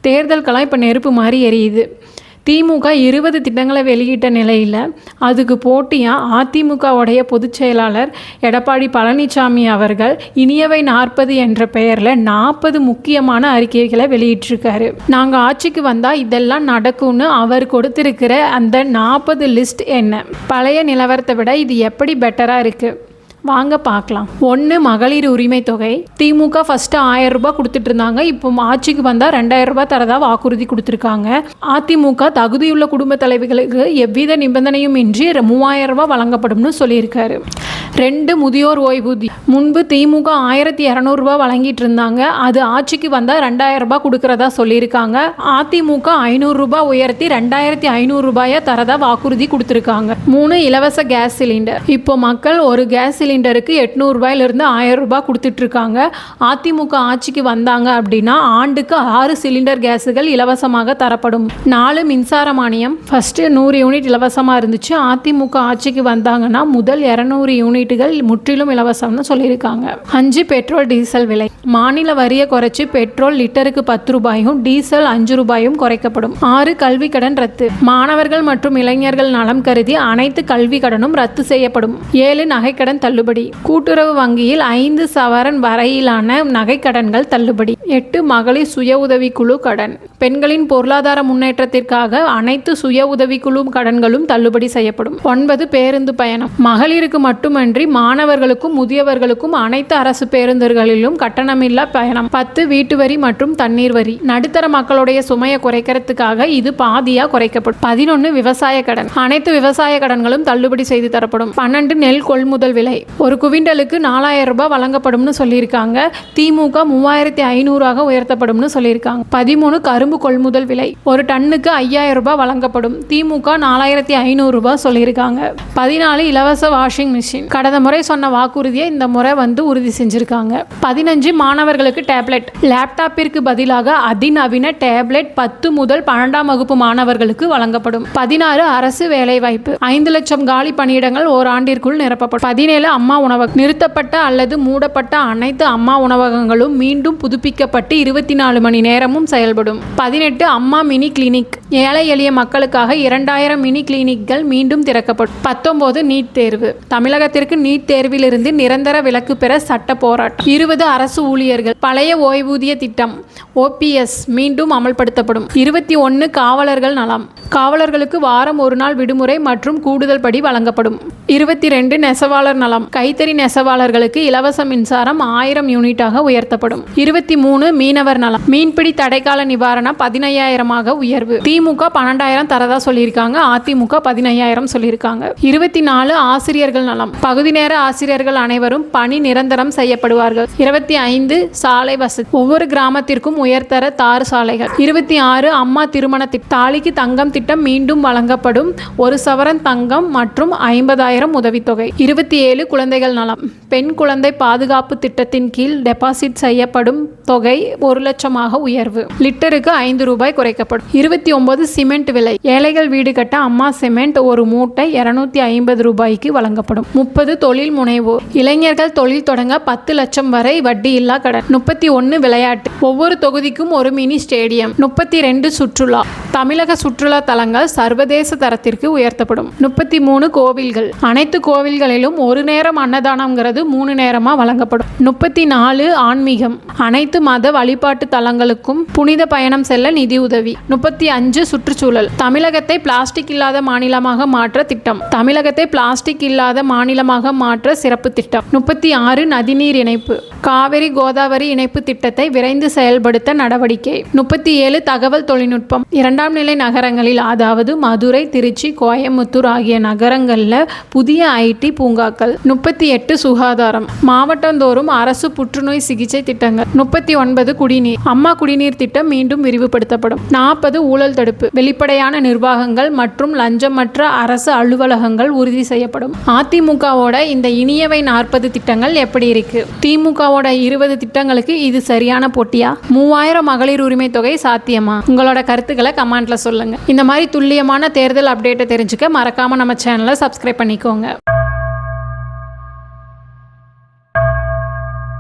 தேர்தல் களம் இப்போ நெருப்பு மாதிரி எரியுது. திமுக 20 திட்டங்களை வெளியிட்ட நிலையில் அதுக்கு போட்டியாக அதிமுகவுடைய பொதுச் செயலாளர் எடப்பாடி பழனிசாமி அவர்கள் இனியவை 40 என்ற பெயரில் 40 முக்கியமான அறிக்கைகளை வெளியிட்டிருக்காரு. நாங்கள் ஆட்சிக்கு வந்தால் இதெல்லாம் நடக்கும்னு அவர் கொடுத்திருக்கிற அந்த 40 லிஸ்ட் என்ன? பழைய நிலவரத்தை விட இது எப்படி பெட்டராக இருக்குது? வாங்க பார்க்கலாம். 1. மகளிர் உரிமை தொகை. திமுக ஃபஸ்ட்டு 1000 ரூபாய் கொடுத்துட்டு இருந்தாங்க. இப்போ ஆட்சிக்கு வந்தால் 2000 ரூபாய் தரதா வாக்குறுதி கொடுத்துருக்காங்க. அதிமுக தகுதியுள்ள குடும்ப தலைவிகளுக்கு எவ்வித நிபந்தனையும் இன்றி 3000 ரூபாய் வழங்கப்படும்னு சொல்லியிருக்காரு. 2. முதியோர் ஓய்வூதியம். முன்பு திமுக 1200 ரூபாய் வழங்கிட்டு இருந்தாங்க. அது ஆட்சிக்கு வந்தால் 2000 ரூபாய் கொடுக்கறதா சொல்லியிருக்காங்க. அதிமுக 500 ரூபாய் உயர்த்தி 2500 ரூபாயை தரதா வாக்குறுதி கொடுத்துருக்காங்க. 3. இலவச கேஸ் சிலிண்டர். இப்போ மக்கள் ஒரு கேஸ் சிலிண்டருக்கு 800 ரூபாயிலிருந்து 1000 ரூபாய் கொடுத்துட்டு இருக்காங்க. அதிமுக ஆட்சிக்கு வந்தாங்க அப்படின்னா ஆண்டுக்கு 6 சிலிண்டர் கேஸுகள் இலவசமாக தரப்படும். 4. மின்சார மானியம். ஃபர்ஸ்ட் 100 யூனிட் இலவசமாக இருந்துச்சு. அதிமுக ஆட்சிக்கு வந்தாங்கன்னா முதல் 200 யூனிட்டுகள் முற்றிலும் இலவசம்னு சொல்லியிருக்காங்க. 5. பெட்ரோல் டீசல் விலை. மாநில வரியை குறைச்சி பெட்ரோல் லிட்டருக்கு 10 ரூபாயும் டீசல் 5 ரூபாயும் குறைக்கப்படும். 6. கல்வி கடன் ரத்து. மாணவர்கள் மற்றும் இளைஞர்கள் நலம் கருதி அனைத்து கல்வி கடனும் ரத்து செய்யப்படும். 7. நகைக்கடன் தள்ளுபடி. கூட்டுறவு வங்கியில் 5 சவரன் வரையிலான நகைக்கடன்கள் தள்ளுபடி. 8. மகளிர் சுய உதவிக்குழு கடன். பெண்களின் பொருளாதார முன்னேற்றத்திற்காக அனைத்து சுய உதவிக்குழு கடன்களும் தள்ளுபடி செய்யப்படும். 9. பேருந்து பயணம். மகளிருக்கு மட்டுமன்றி மாணவர்களுக்கும் முதியவர்களுக்கும் அனைத்து அரசு பேருந்துகளிலும் கட்டணமில்லா பயணம். 10. வீட்டு வரி மற்றும் தண்ணீர் வரி. நடுத்தர மக்களுடைய சுமையை குறைக்கிறதுக்காக இது பாதியா குறைக்கப்படும். 11. விவசாய கடன். அனைத்து விவசாய கடன்களும் தள்ளுபடி செய்து தரப்படும். 12. நெல் கொள்முதல் விலை. ஒரு குவிண்டலுக்கு 4000 ரூபாய் வழங்கப்படும்னு சொல்லியிருக்காங்க. திமுக 3500 உயர்த்தப்படும்னு சொல்லியிருக்காங்க. 13. கரும்பு கொள்முதல் விலை. ஒரு டன்னுக்கு 5000 ரூபாய் வழங்கப்படும். திமுக 4500 ரூபாய் சொல்லியிருக்காங்க. 14. இலவச வாஷிங் மிஷின். கடந்த முறை சொன்ன வாக்குறுதியை இந்த முறை உறுதி செஞ்சிருக்காங்க. 15. மாணவர்களுக்கு டேப்லெட். லேப்டாப்பிற்கு பதிலாக அதிநவீன டேப்லெட் 10 முதல் 12ஆம் வகுப்பு மாணவர்களுக்கு வழங்கப்படும். 16. அரசு வேலைவாய்ப்பு. 5 லட்சம் காலி பணியிடங்கள் ஓராண்டிற்குள் நிரப்பப்படும். 17. அம்மா உணவகம். நிறுத்தப்பட்ட அல்லது மூடப்பட்ட அனைத்து அம்மா உணவகங்களும் மீண்டும் புதுப்பிக்கப்பட்டு 24 மணி நேரமும் செயல்படும். 18. அம்மா மினி கிளினிக். ஏழை எளிய மக்களுக்காக 2000 மினி கிளினிக்கள் மீண்டும் திறக்கப்படும். 19. நீட் தேர்வு. தமிழகத்திற்கு நீட் தேர்விலிருந்து நிரந்தர விலக்கு பெற சட்ட போராட்டம். 20. அரசு ஊழியர்கள் பழைய ஓய்வூதிய திட்டம் OPS மீண்டும் அமல்படுத்தப்படும். 21. காவலர்கள் நலம். காவலர்களுக்கு வாரம் ஒரு நாள் விடுமுறை மற்றும் கூடுதல் படி வழங்கப்படும். 22. நெசவாளர் நலம். கைத்தறி நெசவாளர்களுக்கு இலவச மின்சாரம் 1000 யூனிட்டாக உயர்த்தப்படும். 23. மீனவர் நலம். மீன்பிடி தடைக்கால நிவாரணம் 15000 உயர்வு. திமுக 12000 தரதா சொல்லியிருக்காங்க. அதிமுக 15000 சொல்லியிருக்காங்க. 24. ஆசிரியர்கள் நலம். பகுதி நேர ஆசிரியர்கள் அனைவரும் பணி நிரந்தரம் செய்யப்படுவார்கள். 25. சாலை வசதி. ஒவ்வொரு கிராமத்திற்கும் உயர்தர தார் சாலைகள். 26. அம்மா திருமண திட்டம். தாலிக்கு தங்கம் திட்டம் மீண்டும் வழங்கப்படும். 1 சவரன் தங்கம் மற்றும் 50000 உதவித்தொகை. 27. குழந்தைகள் நலம். பெண் குழந்தை பாதுகாப்பு திட்டத்தின் கீழ் டெபாசிட் செய்யப்படும் தொகை 1 லட்சமாக உயர்வு. லிட்டருக்கு 5 ரூபாய் குறைக்கப்படும். 29. சிமெண்ட் விலை. ஏழைகள் வீடு கட்ட அம்மா சிமெண்ட் ஒரு மூட்டை 250 ரூபாய்க்கு வழங்கப்படும். 30. தொழில் முனைவோர். இளைஞர்கள் தொழில் தொடங்க 10 லட்சம் வரை வட்டியில்லா கடன். 31. விளையாட்டு. ஒவ்வொரு தொகுதிக்கும் ஒரு மினி ஸ்டேடியம். 32. சுற்றுலா. தமிழக சுற்றுலா தலங்கள் சர்வதேச தரத்திற்கு உயர்த்தப்படும். 33. கோவில்கள். அனைத்து கோவில்களிலும் ஒரு நேரம் அன்னதானம்ங்கிறது 3 நேரமா வழங்கப்படும். 34. ஆன்மீகம். அனைத்து மத வழிபாட்டு தலங்களுக்கும் புனித பயணம் செல்ல நிதி உதவி. 35. சுற்றுச்சூழல். தமிழகத்தை பிளாஸ்டிக் இல்லாத மாநிலமாக மாற்ற திட்டம். தமிழகத்தை பிளாஸ்டிக் இல்லாத மாநிலமாக மாற்ற சிறப்பு திட்டம். 36. நதிநீர் இணைப்பு. காவிரி கோதாவரி இணைப்பு திட்டத்தை விரைந்து செயல்படுத்த நடவடிக்கை. 37. தகவல் தொழில்நுட்பம். 2ஆம் நிலை நகரங்களில் அதாவது மதுரை, திருச்சி, கோயம்புத்தூர் ஆகிய நகரங்களில் புதிய IT பூங்காக்கள். 38. சுகாதாரம். மாவட்டந்தோறும் அரசு புற்றுநோய் சிகிச்சை திட்டங்கள். 39. குடிநீர். அம்மா குடிநீர் திட்டம் மீண்டும் விரிவுபடுத்தப்படும். 40. ஊழல் தடுப்பு. வெளிப்படையான நிர்வாகங்கள் மற்றும் லஞ்சமற்ற அரசு அலுவலகங்கள் உறுதி செய்யப்படும். அதிமுகவோட இந்த இனியவை 40 திட்டங்கள் எப்படி இருக்கு? திமுகவோட 20 திட்டங்களுக்கு இது சரியான போட்டியா? 3000 மகளிர் உரிமை தொகை சாத்தியமா? உங்களோட கருத்துக்களை கமெண்ட்ல சொல்லுங்க. இந்த மாதிரி துல்லியமான தேர்தல் அப்டேட்டை தெரிஞ்சுக்க மறக்காம நம்ம சேனலை சப்ஸ்கிரைப் பண்ணிக்கோங்க.